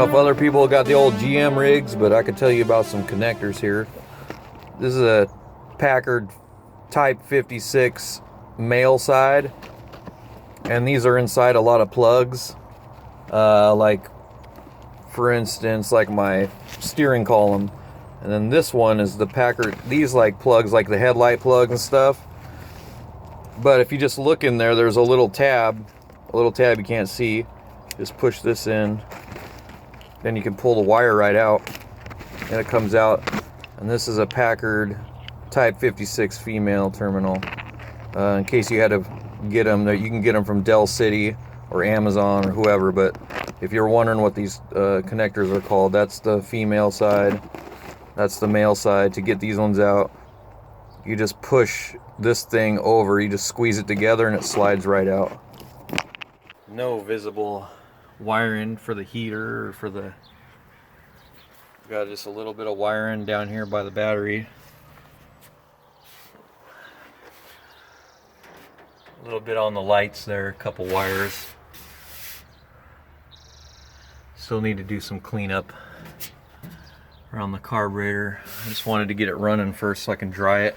know if other people got the old GM rigs, but I could tell you about some connectors here. This is a Packard Type 56 male side, and these are inside a lot of plugs. Like, for instance, like my steering column. And then this one is the Packard, these like plugs, like the headlight plug and stuff. But if you just look in there, there's a little tab you can't see. Just push this in, then you can pull the wire right out, and it comes out. And this is a Packard Type 56 female terminal. In case you had to get them, you can get them from Dell City or Amazon or whoever, but if you're wondering what these connectors are called, that's the female side, that's the male side. To get these ones out, you just push this thing over, you just squeeze it together and it slides right out. No visible wiring for the heater or for the, got just a little bit of wiring down here by the battery. A little bit on the lights there, a couple wires. Still need to do some cleanup around the carburetor. I just wanted to get it running first so I can dry it.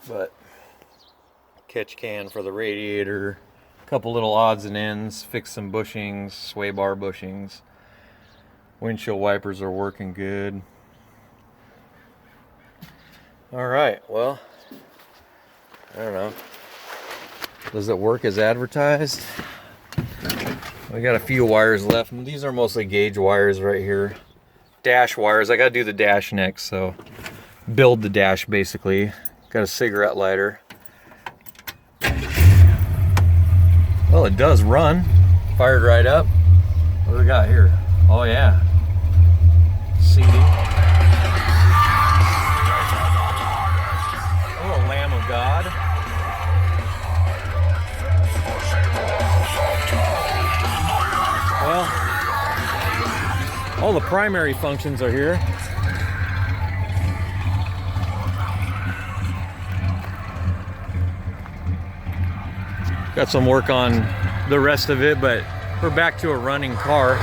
But catch can for the radiator, a couple little odds and ends, fix some bushings, sway bar bushings. Windshield wipers are working good. All right, well, I don't know. Does it work as advertised? We got a few wires left. These are mostly gauge wires right here. Dash wires. I gotta do the dash next, so build the dash basically. Got a cigarette lighter. Well, it does run. Fired right up. What do we got here? Oh yeah. CD. Oh, Lamb of God. Well, all the primary functions are here. Got some work on the rest of it, but we're back to a running car.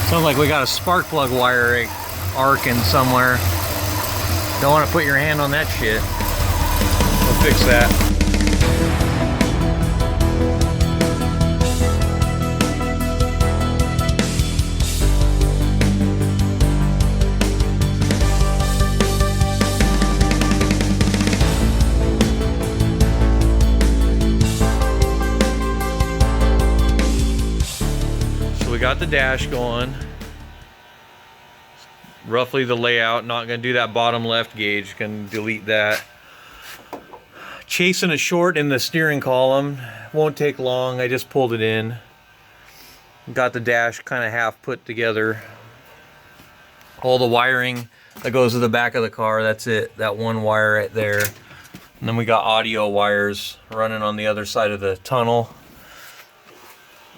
Sounds like we got a spark plug wire arcing somewhere. Don't want to put your hand on that shit. We'll fix that. We got the dash going. Roughly the layout. Not gonna do that bottom left gauge. Gonna delete that. Chasing a short in the steering column. Won't take long. I just pulled it in. Got the dash kind of half put together. All the wiring that goes to the back of the car. That's it. That one wire right there. And then we got audio wires running on the other side of the tunnel.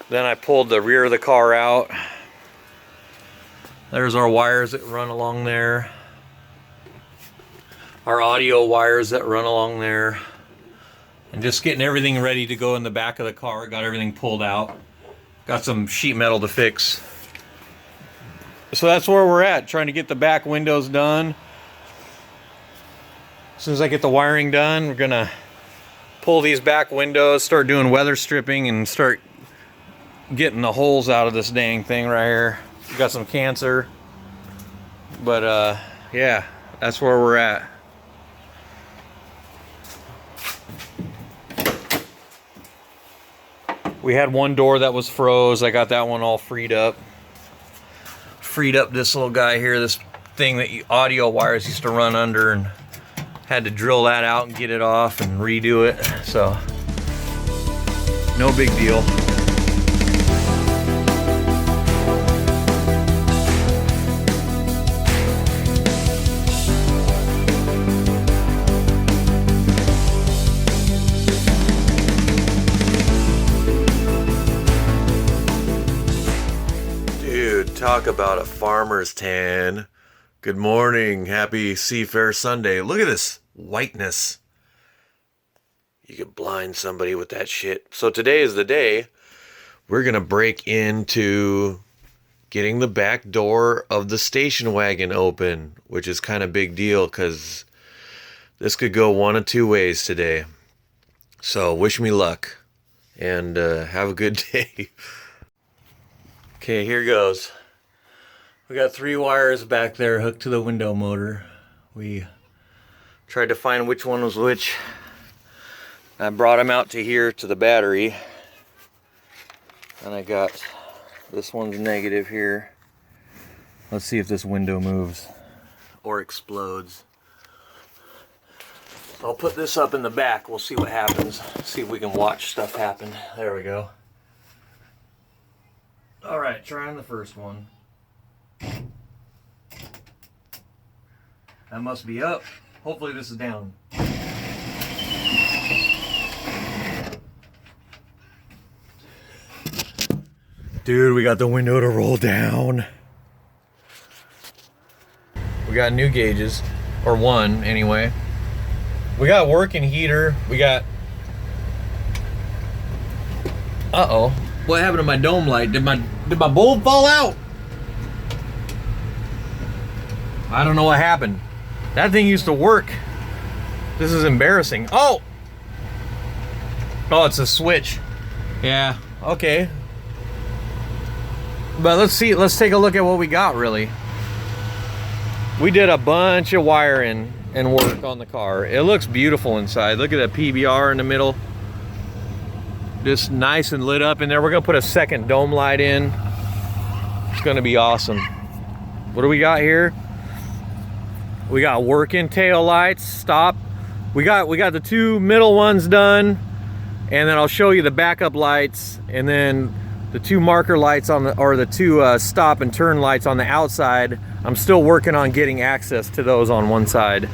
Then I pulled the rear of the car out. There's our wires that run along there. Our audio wires that run along there. And just getting everything ready to go in the back of the car. Got everything pulled out. Got some sheet metal to fix. So that's where we're at, trying to get the back windows done. As soon as I get the wiring done, we're gonna pull these back windows, start doing weather stripping, and start getting the holes out of this dang thing right here. Got some cancer, but yeah, that's where we're at. We had one door that was froze. I got that one all freed up. Freed up this little guy here, this thing that audio wires used to run under, and had to drill that out and get it off and redo it. So no big deal. Talk about a farmer's tan. Good morning. Happy Seafair Sunday. Look at this whiteness. You could blind somebody with that shit. So today is the day we're going to break into getting the back door of the station wagon open, which is kind of big deal because this could go one of two ways today. So wish me luck and have a good day. Okay, here goes. We got 3 wires back there hooked to the window motor. We tried to find which one was which. I brought them out to here to the battery. And I got this one's negative here. Let's see if this window moves or explodes. So I'll put this up in the back. We'll see what happens. See if we can watch stuff happen. There we go. All right, trying the first one. That must be up. Hopefully this is down. Dude, we got the window to roll down. We got new gauges, or one anyway. We got working heater. We got... Uh-oh. What happened to my dome light? Did my bulb fall out? I don't know what happened. That thing used to work. This is embarrassing. Oh! Oh, it's a switch. Yeah, okay. But let's see, let's take a look at what we got really. We did a bunch of wiring and work on the car. It looks beautiful inside. Look at that PBR in the middle. Just nice and lit up in there. We're gonna put a second dome light in. It's gonna be awesome. What do we got here? We got working tail lights, stop. We got the 2 middle ones done, and then I'll show you the backup lights, and then the 2 marker lights on the, or the 2 stop and turn lights on the outside. I'm still working on getting access to those on one side.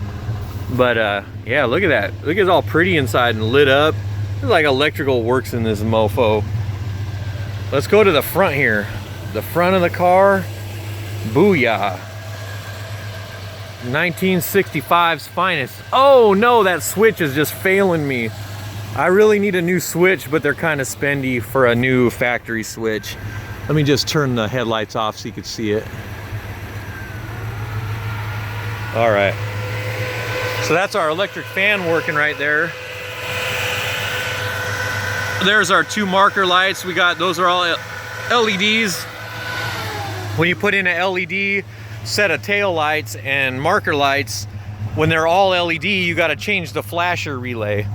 But yeah, look at that. Look, it's all pretty inside and lit up. It's like electrical works in this mofo. Let's go to the front here. The front of the car, booyah. 1965's finest. Oh no, that switch is just failing me. I really need a new switch, but they're kind of spendy for a new factory switch. Let me just turn the headlights off so you can see it. All right. So that's our electric fan working right there. There's our 2 marker lights. We got, those are all LEDs. When you put in a LED set of tail lights and marker lights, when they're all LED, you got to change the flasher relay.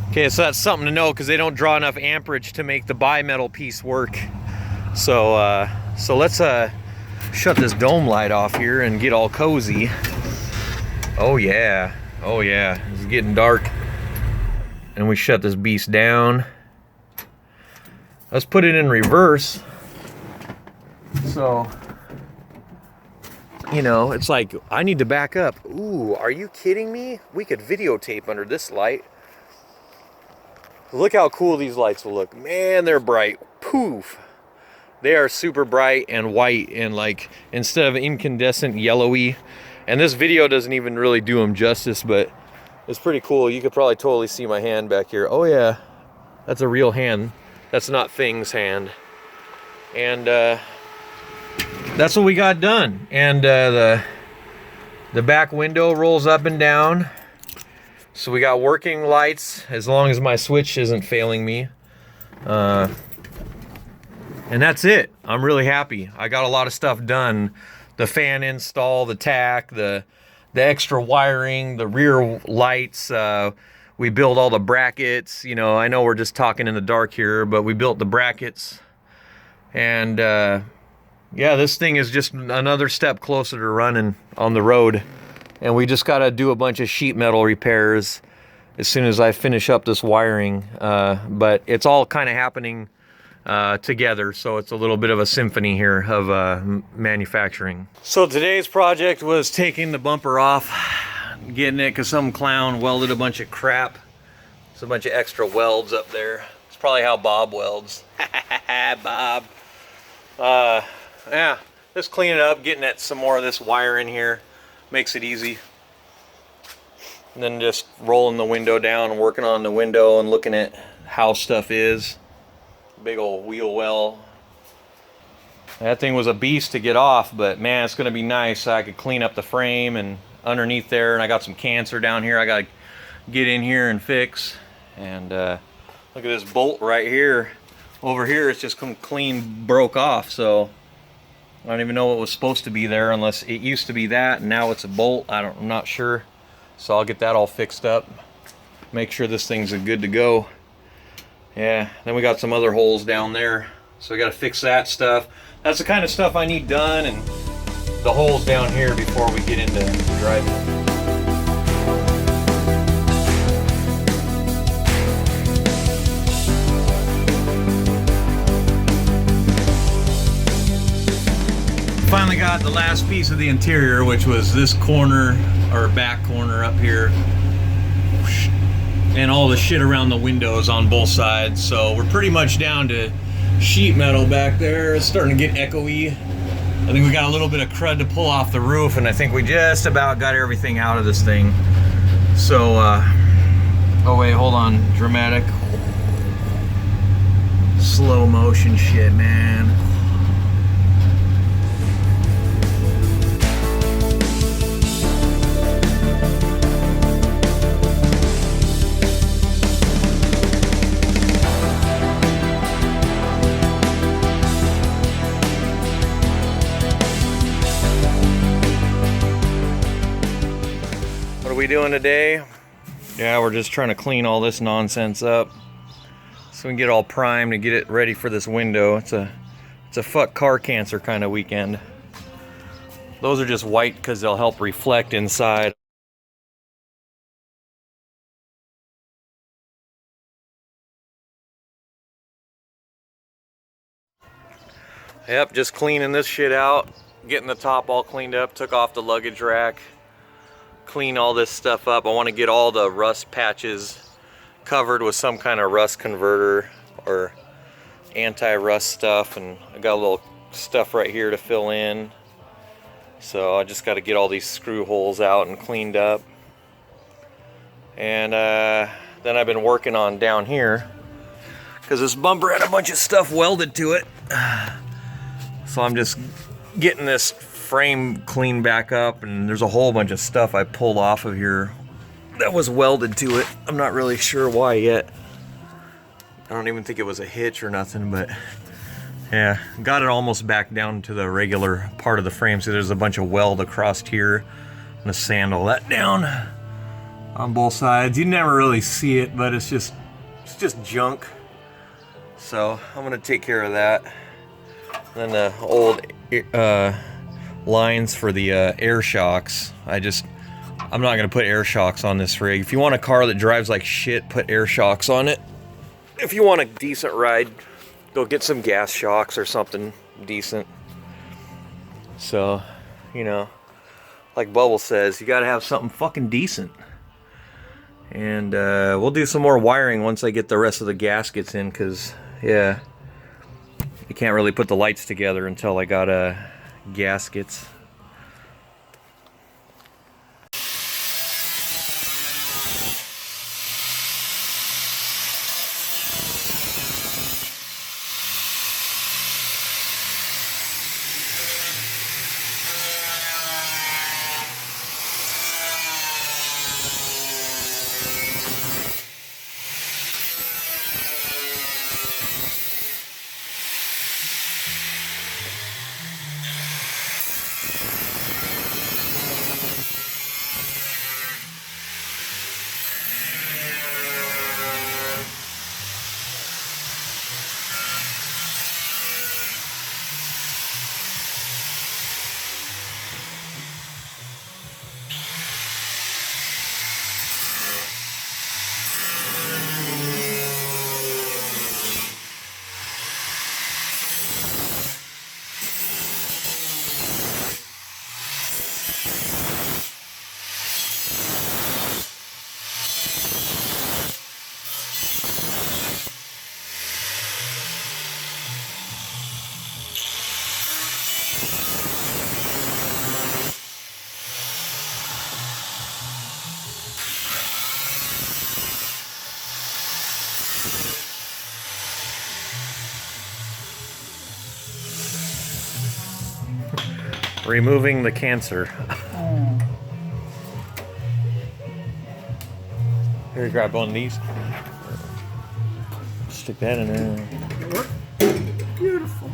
Okay, so that's something to know because they don't draw enough amperage to make the bimetal piece work. So so let's shut this dome light off here and get all cozy. Oh yeah, it's getting dark. And we shut this beast down. Let's put it in reverse. So, you know, it's like, I need to back up. Ooh, are you kidding me? We could videotape under this light. Look how cool these lights will look. Man, they're bright. Poof. They are super bright and white and like, instead of incandescent yellowy. And this video doesn't even really do them justice, but it's pretty cool. You could probably totally see my hand back here. Oh yeah, that's a real hand. That's not Thing's hand. And that's what we got done. And the back window rolls up and down. So we got working lights, as long as my switch isn't failing me. And that's it. I'm really happy. I got a lot of stuff done. The fan install, the tack, the extra wiring, the rear lights. We built all the brackets. You know, I know we're just talking in the dark here, but we built the brackets. And yeah, this thing is just another step closer to running on the road. And we just got to do a bunch of sheet metal repairs as soon as I finish up this wiring. But it's all kind of happening together, so it's a little bit of a symphony here of manufacturing. So today's project was taking the bumper off, getting it because some clown welded a bunch of crap. It's a bunch of extra welds up there. It's probably how Bob welds. Bob. Yeah, just cleaning it up, getting at some more of this wire in here makes it easy. And then just rolling the window down and working on the window and looking at how stuff is. Big old wheel well. That thing was a beast to get off, but man, it's gonna be nice. So I could clean up the frame and underneath there, and I got some cancer down here I gotta get in here and fix. And look at this bolt right here. Over here it's just come clean broke off, so I don't even know what was supposed to be there, unless it used to be that and now it's a bolt. I'm not sure. So I'll get that all fixed up, make sure this thing's good to go. Yeah, then we got some other holes down there, so we got to fix that stuff. That's the kind of stuff I need done, and the holes down here before we get into driving. Finally got the last piece of the interior, which was this corner or back corner up here, and all the shit around the windows on both sides. So we're pretty much down to sheet metal back there. It's starting to get echoey. I think we got a little bit of crud to pull off the roof, and I think we just about got everything out of this thing. So oh wait, hold on. Dramatic slow motion shit, man. What are we doing today? Yeah, we're just trying to clean all this nonsense up so we can get all primed and get it ready for this window. It's a fuck car cancer kind of weekend. Those are just white because they'll help reflect inside. Yep, just cleaning this shit out, getting the top all cleaned up, took off the luggage rack, clean all this stuff up. I want to get all the rust patches covered with some kind of rust converter or anti-rust stuff, and I got a little stuff right here to fill in. So I just got to get all these screw holes out and cleaned up. And then I've been working on down here because this bumper had a bunch of stuff welded to it. So I'm just getting this frame cleaned back up, and there's a whole bunch of stuff I pulled off of here that was welded to it. I'm not really sure why yet. I don't even think it was a hitch or nothing, but yeah, got it almost back down to the regular part of the frame. So there's a bunch of weld across here. I'm gonna sand all that down on both sides. You never really see it, but it's just junk. So I'm gonna take care of that. Then the old lines for the air shocks. I'm not gonna put air shocks on this rig. If you want a car that drives like shit, put air shocks on it. If you want a decent ride, go get some gas shocks or something decent. So, you know, like Bubble says, you gotta have something fucking decent. And we'll do some more wiring once I get the rest of the gaskets in, because yeah, you can't really put the lights together until I got gaskets. Removing the cancer. Here, grab one of these. Stick that in there. Beautiful.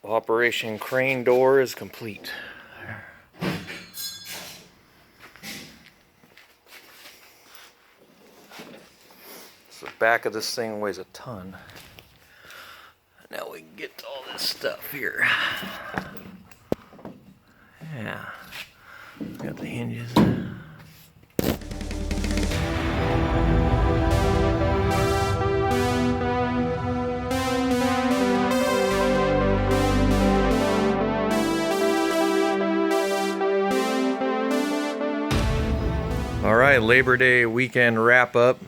Operation crane door is complete. So the back of this thing weighs a ton. Now we can get to all this stuff here. Yeah. Got the hinges. All right, Labor Day weekend wrap up.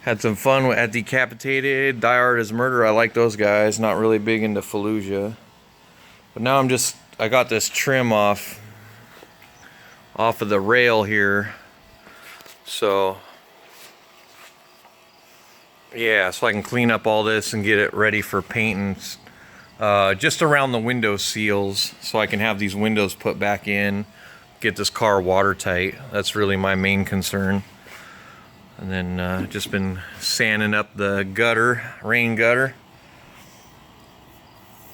Had some fun at Decapitated, Die Hard as Murder. I like those guys. Not really big into Fallujah. But now I got this trim off of the rail here. So, yeah, so I can clean up all this and get it ready for painting. Just around the window seals, so I can have these windows put back in. Get this car watertight. That's really my main concern. And then just been sanding up the gutter, rain gutter.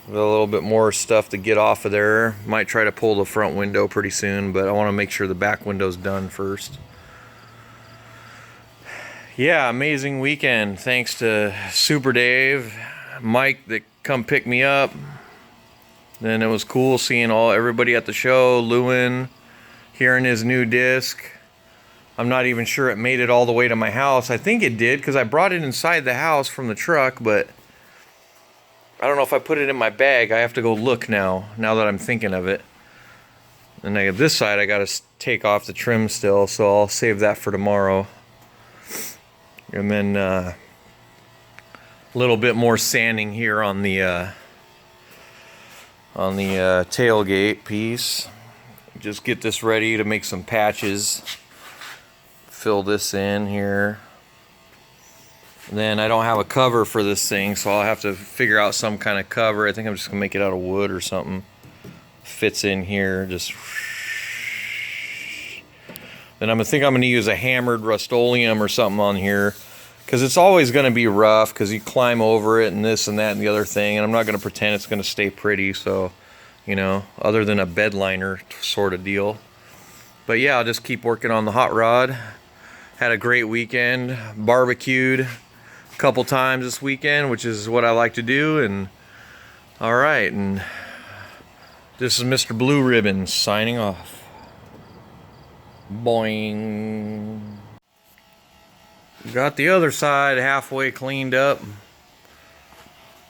With a little bit more stuff to get off of there. Might try to pull the front window pretty soon, but I want to make sure the back window's done first. Yeah, amazing weekend. Thanks to Super Dave, Mike that come pick me up. Then it was cool seeing everybody at the show, Lewin, hearing his new disc. I'm not even sure it made it all the way to my house. I think it did because I brought it inside the house from the truck, but I don't know if I put it in my bag. I have to go look now that I'm thinking of it. And this side I got to take off the trim still, so I'll save that for tomorrow. And then a little bit more sanding here on the tailgate piece. Just get this ready to make some patches. Fill this in here. And then I don't have a cover for this thing, so I'll have to figure out some kind of cover. I think I'm just gonna make it out of wood or something. Fits in here. Just. Then I'm gonna use a hammered Rust-Oleum or something on here, because it's always gonna be rough because you climb over it and this and that and the other thing, and I'm not gonna pretend it's gonna stay pretty. So, you know, other than a bed liner sort of deal. But yeah, I'll just keep working on the hot rod. Had a great weekend. Barbecued a couple times this weekend, which is what I like to do. And all right, and this is Mr. Blue Ribbon signing off. Boing. Got the other side halfway cleaned up,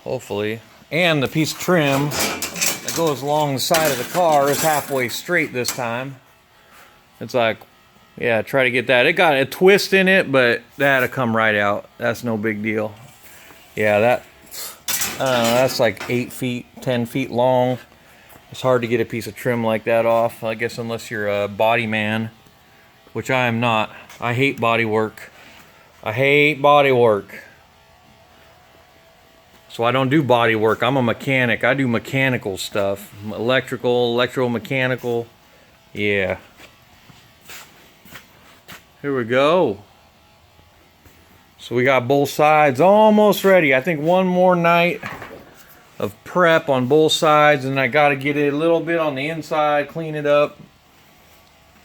hopefully. And the piece of trim that goes along the side of the car is halfway straight this time. It's like, yeah, try to get that. It got a twist in it, but that'll come right out. That's no big deal. Yeah, that's like 8 feet, 10 feet long. It's hard to get a piece of trim like that off, I guess, unless you're a body man, which I am not. I hate body work. I hate body work. So I don't do body work. I'm a mechanic. I do mechanical stuff. Electrical, electromechanical. Yeah. Here we go. So we got both sides almost ready. I think one more night of prep on both sides, and I got to get it a little bit on the inside, clean it up.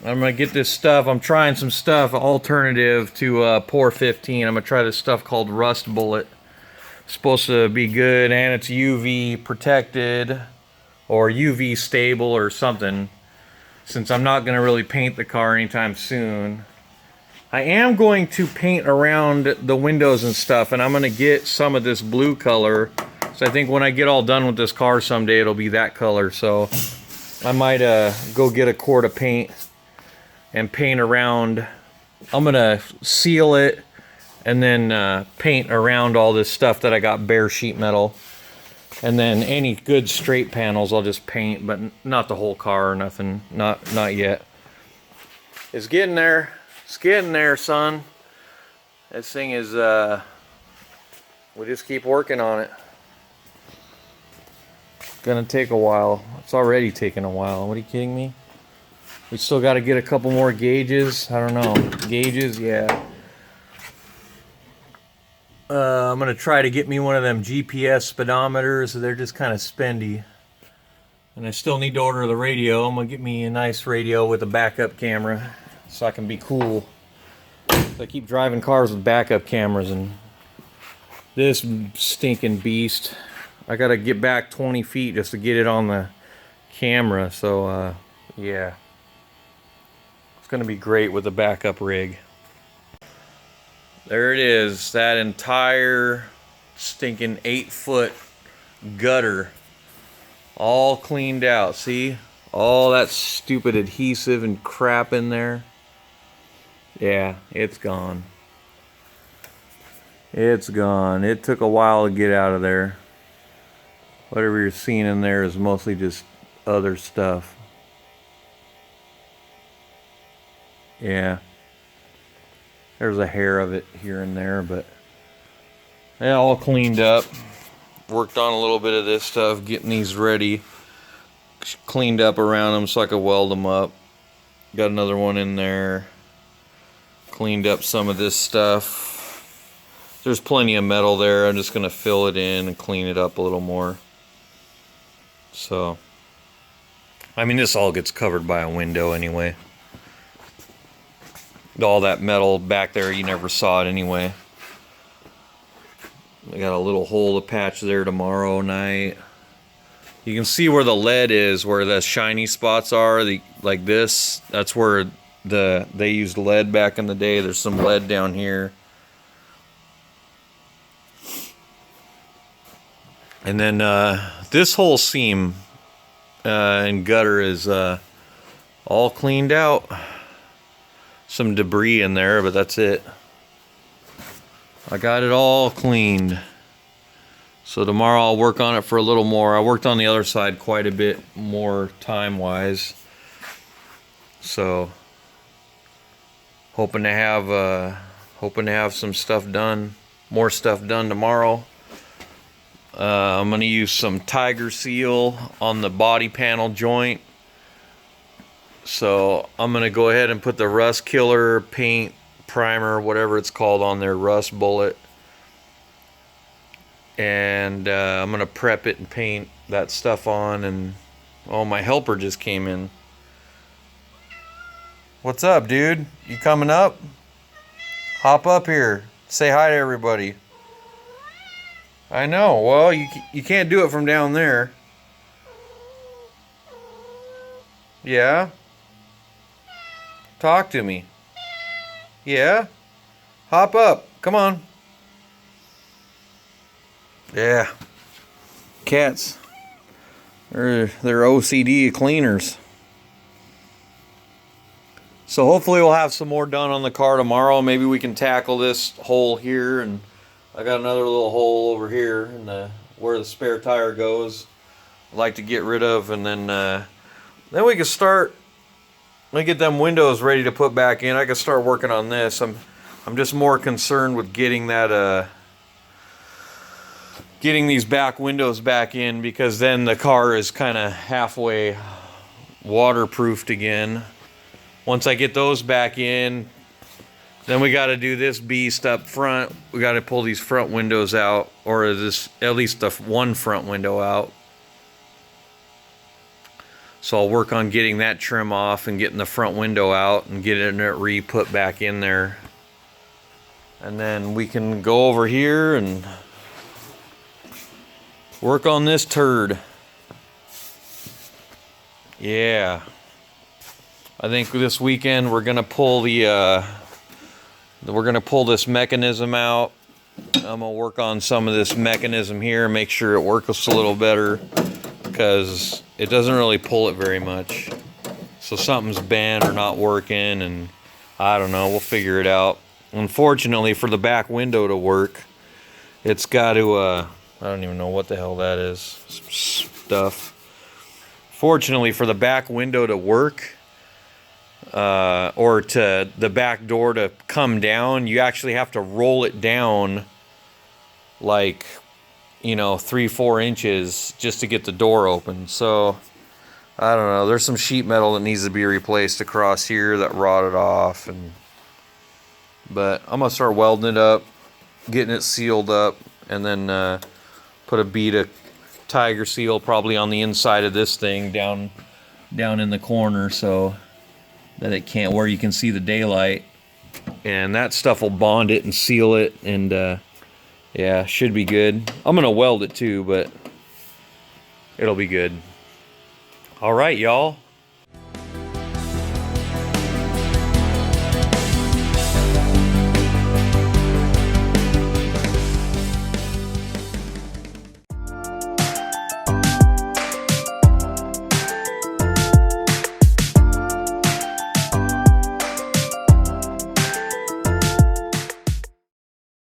I'm going to get this stuff. I'm trying some stuff alternative to Pour 15. I'm going to try this stuff called Rust Bullet. It's supposed to be good, and it's UV protected or UV stable or something, since I'm not going to really paint the car anytime soon. I am going to paint around the windows and stuff, and I'm going to get some of this blue color. So I think when I get all done with this car someday, it'll be that color. So I might go get a quart of paint and paint around. I'm going to seal it and then paint around all this stuff that I got bare sheet metal. And then any good straight panels I'll just paint, but not the whole car or nothing. Not yet. It's getting there. It's getting there, son. This thing is, we just keep working on it. It's gonna take a while. It's already taking a while. What are you kidding me? We still got to get a couple more gauges. I don't know. Gauges, yeah. I'm gonna try to get me one of them GPS speedometers. They're just kind of spendy. And I still need to order the radio. I'm gonna get me a nice radio with a backup camera so I can be cool. So I keep driving cars with backup cameras, and this stinking beast, I gotta get back 20 feet just to get it on the camera. So yeah, it's gonna be great with a backup rig. There it is, that entire stinking 8-foot gutter all cleaned out. See all that stupid adhesive and crap in there? Yeah, it's gone. It's gone. It took a while to get out of there. Whatever you're seeing in there is mostly just other stuff. Yeah. There's a hair of it here and there, but yeah, all cleaned up. Worked on a little bit of this stuff, getting these ready. Cleaned up around them so I could weld them up. Got another one in there. Cleaned up some of this stuff. There's plenty of metal there. I'm just going to fill it in and clean it up a little more. So, I mean, this all gets covered by a window anyway. All that metal back there, you never saw it anyway. I got a little hole to patch there tomorrow night. You can see where the lead is, where the shiny spots are, like this. That's where they used lead back in the day. There's some lead down here. And then this whole seam and gutter is all cleaned out. Some debris in there, but that's it. I got it all cleaned. So tomorrow I'll work on it for a little more. I worked on the other side quite a bit more time-wise. So hoping to have some stuff done, more stuff done tomorrow. I'm gonna use some Tiger Seal on the body panel joint. So I'm gonna go ahead and put the rust killer paint primer, whatever it's called, on there, rust bullet. And I'm gonna prep it and paint that stuff on. And oh, my helper just came in. What's up, dude? You coming up? Hop up here. Say hi to everybody. I know. Well, you can't do it from down there. Yeah? Talk to me. Yeah? Hop up. Come on. Yeah. Cats. They're OCD cleaners. So hopefully we'll have some more done on the car tomorrow. Maybe we can tackle this hole here, and I got another little hole over here in where the spare tire goes. I'd like to get rid of, and then we can start. Let me get them windows ready to put back in. I can start working on this. I'm just more concerned with getting that getting these back windows back in, because then the car is kind of halfway waterproofed again. Once I get those back in, then we got to do this beast up front. We got to pull these front windows out, or at least the one front window out. So I'll work on getting that trim off and getting the front window out and getting it re-put back in there. And then we can go over here and work on this turd. Yeah. I think this weekend we're gonna pull the We're gonna pull this mechanism out. I'm gonna work on some of this mechanism here, make sure it works a little better, because it doesn't really pull it very much. So something's bent or not working, and I don't know, we'll figure it out. Unfortunately, for the back window to work, it's got to, I don't even know what the hell that is. Stuff. Fortunately, for the back window to work, or to the back door to come down, you actually have to roll it down like, you know, 3-4 inches just to get the door open. So I don't know, there's some sheet metal that needs to be replaced across here that rotted off, but I'm gonna start welding it up, getting it sealed up, and then put a bead of tiger seal probably on the inside of this thing down in the corner, so that it can't, where you can see the daylight, and that stuff will bond it and seal it, and yeah, should be good. I'm gonna weld it too, but it'll be good. All right, y'all.